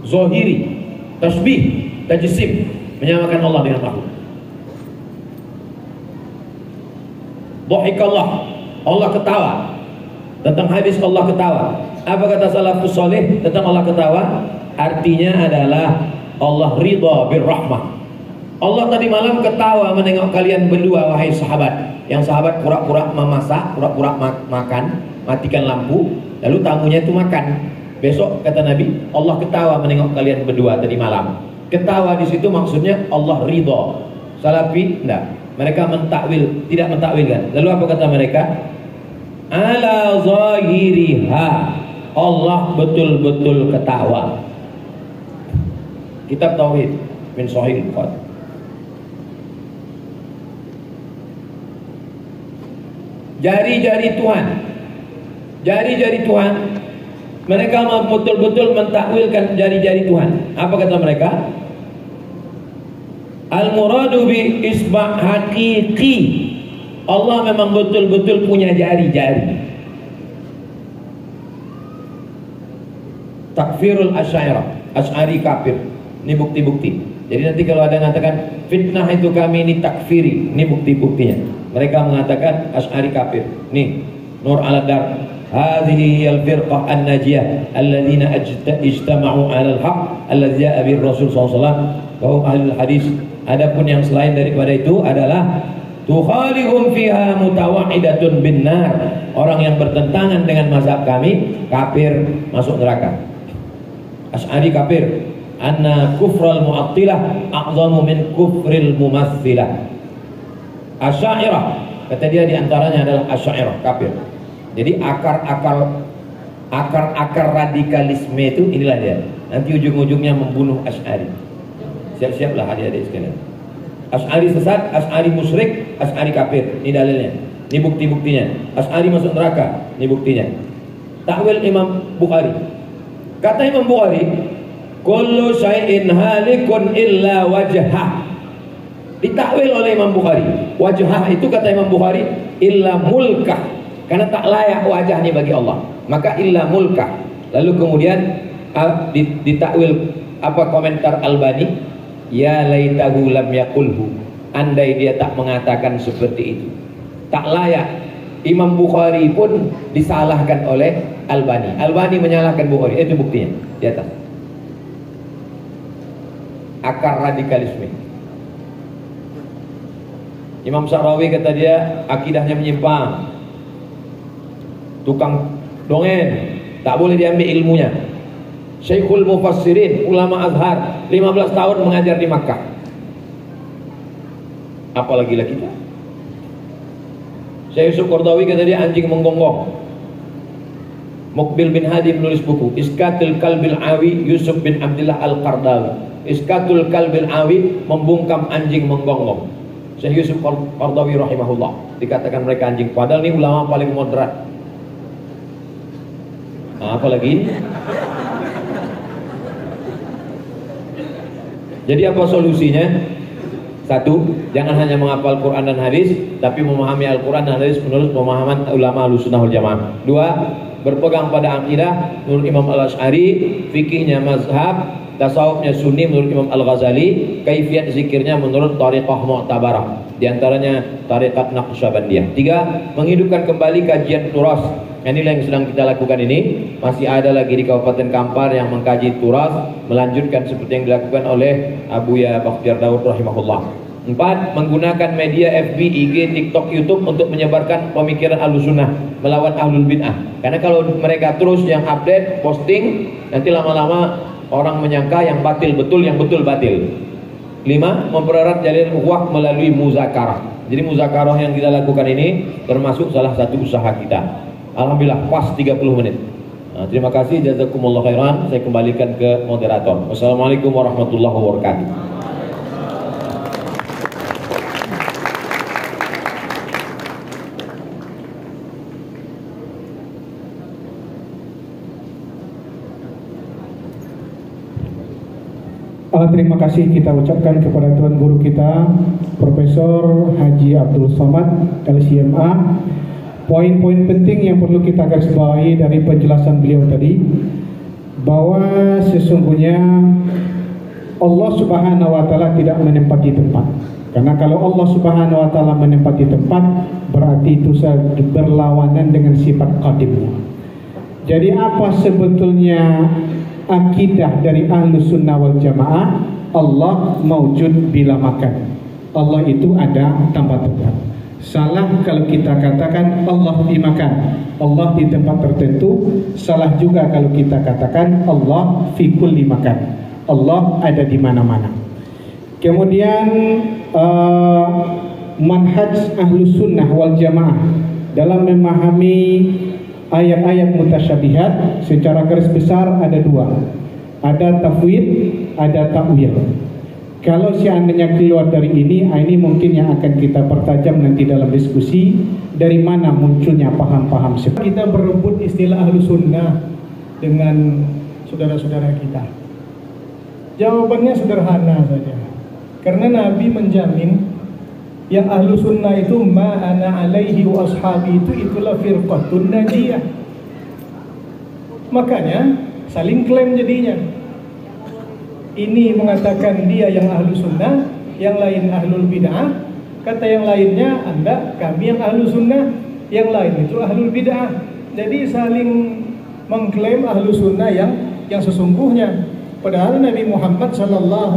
zahiri, tasbih, tajsim, menyamakan Allah dengan makhluk. Dhahikallah, Allah ketawa. Tentang hadis Allah ketawa. Apa kata salafus saleh tentang Allah ketawa? Artinya adalah Allah ridha birrahmah. Allah tadi malam ketawa menengok kalian berdua wahai sahabat. Yang sahabat pura-pura memasak, pura-pura makan, matikan lampu, lalu tamunya itu makan. Besok kata Nabi, Allah ketawa menengok kalian berdua tadi malam. Ketawa di situ maksudnya Allah ridha. Salafi enggak. Mereka mentakwil, tidak mentakwilkan. Lalu apa kata mereka? Ala zahiriha, Allah betul-betul ketawa. Kitab Tauhid min Sahih Bukhari. Jari-jari Tuhan, jari-jari Tuhan. Mereka betul-betul mentakwilkan jari-jari Tuhan. Apa kata mereka? Al-muradu bi isba' haqiqi. Allah memang betul-betul punya jari-jari. Takfirul Asy'ariyah, Asy'ari kafir. Ini bukti-bukti. Jadi nanti kalau ada yang mengatakan fitnah itu kami ini takfiri, ini bukti-buktinya. Mereka mengatakan Asy'ari kafir. Nih, Nur al-Dar, hadhihi al-firqah an-najiyah alladziina ijtama'u 'ala al-haqq alladzi ja'a bihi Rasul sallallahu alaihi wasallam wa hum ahlul hadis. Adapun yang selain daripada itu adalah tukhalihum fiha mutawahhidatun binnar. Orang yang bertentangan dengan mazhab kami kafir, masuk neraka. Asy'ari kafir. Anna kufral mu'attilah a'zamu min kufril mumatsilah. Asy'ariyah, kata dia diantaranya adalah Asy'ariyah kafir. Jadi akar radikalisme itu inilah dia. Nanti ujung-ujungnya membunuh Asy'ari. Siap-siaplah adik-adik sekalian. Asy'ari sesat, Asy'ari musyrik, Asy'ari kafir. Ini dalilnya. Ini bukti-buktinya. Asy'ari masuk neraka. Ini buktinya. Takwil Imam Bukhari. Kata Imam Bukhari, kullu syai'in halikun illa wajhah. Ditakwil oleh Imam Bukhari. Wajhah itu kata Imam Bukhari illa mulkah. Karena tak layak wajahnya bagi Allah. Maka illa mulkah. Lalu kemudian ditakwil apa komentar Albani? Ya laitahu lam yaqulhu. Andai dia tak mengatakan seperti itu. Tak layak. Imam Bukhari pun disalahkan oleh Albani. Albani menyalahkan Bukhari. Itu buktinya di atas. Akar radikalisme. Imam Syarawi kata dia akidahnya menyimpang. Tukang dongeng, tak boleh diambil ilmunya. Syekhul Mufassirin, ulama Azhar, 15 tahun mengajar di Makkah. Apalagi lah kita. Syekh Yusuf Qaradawi kata dia anjing menggonggong. Muqbil bin Hadi menulis buku Iskatul Kalbil Awi, Yusuf bin Abdullah Al-Qardawi. Iskatul Kalbil Awi, membungkam anjing menggonggong. Syekh Yusuf Qaradawi rahimahullah. Dikatakan mereka anjing, padahal ini ulama paling moderat. Nah, apalagi ini? Jadi apa solusinya? Satu, jangan hanya menghafal Quran dan hadis, tapi memahami Al-Quran dan hadis menurut pemahaman ulama Ahlussunnah wal Jamaah. Dua, berpegang pada akidah menurut Imam Al-Asy'ari, fikihnya mazhab, tasawufnya sunni menurut Imam Al-Ghazali, kaifiyat zikirnya menurut tariqah mu'tabarah, di antaranya tariqat Naqsyabandiyah. Tiga, menghidupkan kembali kajian turas. Inilah yang sedang kita lakukan ini. Masih ada lagi di Kabupaten Kampar yang mengkaji turas, melanjutkan seperti yang dilakukan oleh Abuya Bakhtiar Daud rahimahullah. Empat, menggunakan media FB, IG, TikTok, YouTube untuk menyebarkan pemikiran Ahlussunnah melawan Ahlul Bid'ah. Karena kalau mereka terus yang update, posting, nanti lama-lama orang menyangka yang batil betul, yang betul batil. Lima, mempererat jalur ukhuwah melalui muzakarah. Jadi muzakarah yang kita lakukan ini termasuk salah satu usaha kita. Alhamdulillah pas 30 menit. Nah, terima kasih, jazakumullah khairan. Saya kembalikan ke moderator. Wassalamualaikum warahmatullahi wabarakatuh. Terima kasih kita ucapkan kepada Tuan Guru kita Profesor Haji Abdul Somad LCMA. Poin-poin penting yang perlu kita garis bawahi dari penjelasan beliau tadi, bahwa sesungguhnya Allah Subhanahu wa taala tidak menempati tempat. Karena kalau Allah Subhanahu wa taala menempati tempat, berarti itu berlawanan dengan sifat qadimnya. Jadi apa sebetulnya akidah dari Ahlus Sunnah wal Jamaah? Allah maujud bila makan. Allah itu ada tanpa tempat. Salah kalau kita katakan Allah dimakan, Allah di tempat tertentu. Salah juga kalau kita katakan Allah fi kulli makan, Allah ada di mana-mana. Kemudian manhaj Ahlus Sunnah wal Jamaah dalam memahami ayat-ayat mutasyabihat secara garis besar ada dua. Ada tafwid, ada takwil. Kalau seandainya keluar dari ini mungkin yang akan kita pertajam nanti dalam diskusi, dari mana munculnya paham-paham seperti kita berebut istilah Ahlus Sunnah dengan saudara-saudara kita. Jawabannya sederhana saja. Karena Nabi menjamin yang Ahlus Sunnah itu ma ana alaihi wa ashabi itulah firqatun najiyah. Makanya saling klaim jadinya. Ini mengatakan dia yang Ahlus Sunnah, yang lain Ahlul Bid'ah. Kata yang lainnya, Anda, kami yang Ahlus Sunnah, yang lain itu Ahlul Bid'ah. Jadi saling mengklaim Ahlus Sunnah yang sesungguhnya. Padahal Nabi Muhammad SAW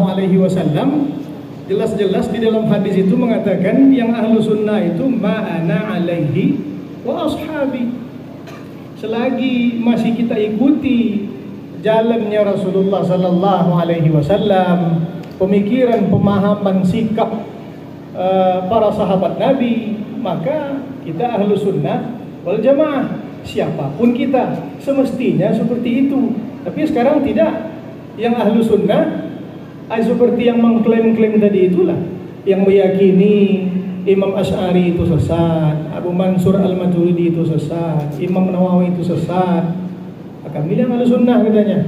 jelas-jelas di dalam hadis itu mengatakan yang Ahlus Sunnah itu ma ana alaihi wa ashabi. Selagi masih kita ikuti jalannya Rasulullah sallallahu alaihi wasallam, pemikiran, pemahaman, sikap para sahabat Nabi, maka kita Ahlus Sunnah wal Jamaah. Siapapun kita semestinya seperti itu. Tapi sekarang tidak. Yang Ahlus Sunnah seperti yang mengklaim-klaim tadi itulah, yang meyakini Imam Asy'ari itu sesat, Abu Mansur Al-Maturidi itu sesat, Imam Nawawi itu sesat. Kami yang Ahlus Sunnah katanya.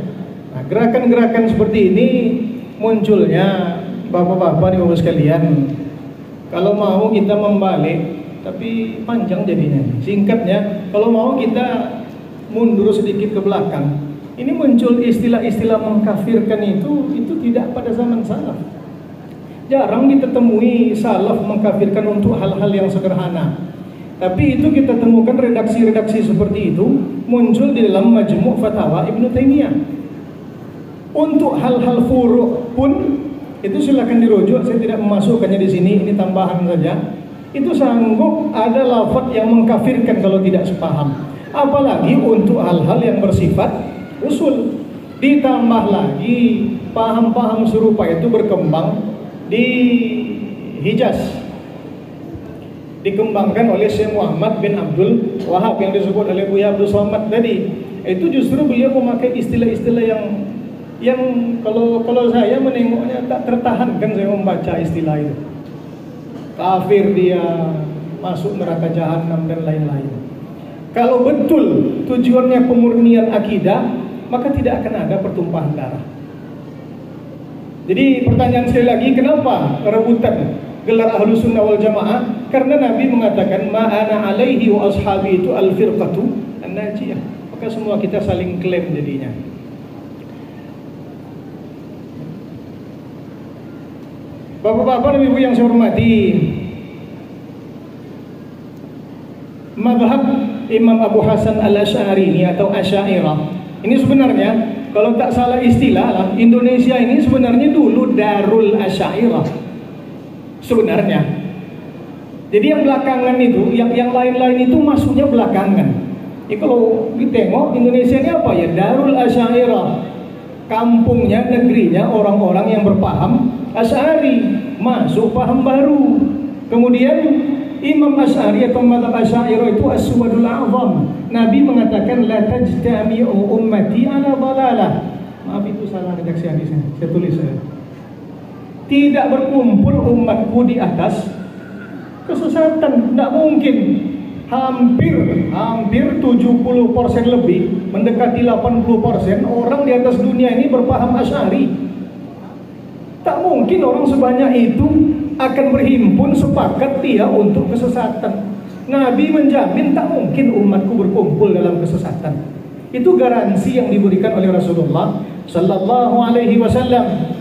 Nah, gerakan-gerakan seperti ini munculnya, bapak-bapak ibu sekalian. Kalau mau kita membalik, tapi panjang jadinya. Singkatnya, kalau mau kita mundur sedikit ke belakang. Ini muncul istilah-istilah mengkafirkan itu tidak pada zaman salaf. Jarang kita temui salaf mengkafirkan untuk hal-hal yang sederhana. Tapi itu kita temukan redaksi-redaksi seperti itu muncul di dalam Majmu' Fatawa Ibnu Taimiyah. Untuk hal-hal furu' pun itu silakan dirujuk, saya tidak memasukkannya di sini, ini tambahan saja. Itu sanggup ada lafaz yang mengkafirkan kalau tidak sepaham. Apalagi untuk hal-hal yang bersifat usul. Ditambah lagi paham-paham serupa itu berkembang di Hijaz. Dikembangkan oleh Syekh Muhammad bin Abdul Wahab yang disebut oleh Buya Abdul Somad tadi. Itu justru beliau memakai istilah-istilah yang kalau saya menengoknya tak tertahankan saya membaca istilah itu. Kafir dia, masuk neraka jahanam dan lain-lain. Kalau betul tujuannya pemurnian akidah, maka tidak akan ada pertumpahan darah. Jadi pertanyaan sekali lagi, kenapa rebutan gelar Ahlus Sunnah wal Jamaah? Karena Nabi mengatakan ma'ana alaihi wa ashabi itu al-firqatu an-najiyah. Maka semua kita saling klaim jadinya. Bapak-bapak dan ibu yang saya hormati, mazhab Imam Abu Hasan Al-Asy'ari ini atau Asy'ariyah ini sebenarnya kalau tak salah istilah lah, Indonesia ini sebenarnya dulu Darul Asy'ariyah sebenarnya. Jadi yang belakangan itu, yang lain-lain itu masuknya belakangan. Jadi kalau ditengok Indonesia ini apa ya? Darul Asy'ariyah, kampungnya, negerinya orang-orang yang berpaham Asy'ari, masuk paham baru. Kemudian Imam Asy'ari atau mazhab Asy'ariyah itu as-suwadul a'zam. Nabi mengatakan la tajtami'u ummati ala dhalalah. Maaf itu salah redaksi hadisnya. Saya tulis saya. Tidak berkumpul umatku di atas kesesatan, tidak mungkin. Hampir 70% lebih, mendekati 80% orang di atas dunia ini berpaham Asy'ari. Tak mungkin orang sebanyak itu akan berhimpun sepakat dia untuk kesesatan. Nabi menjamin tak mungkin umatku berkumpul dalam kesesatan. Itu garansi yang diberikan oleh Rasulullah sallallahu alaihi wasallam.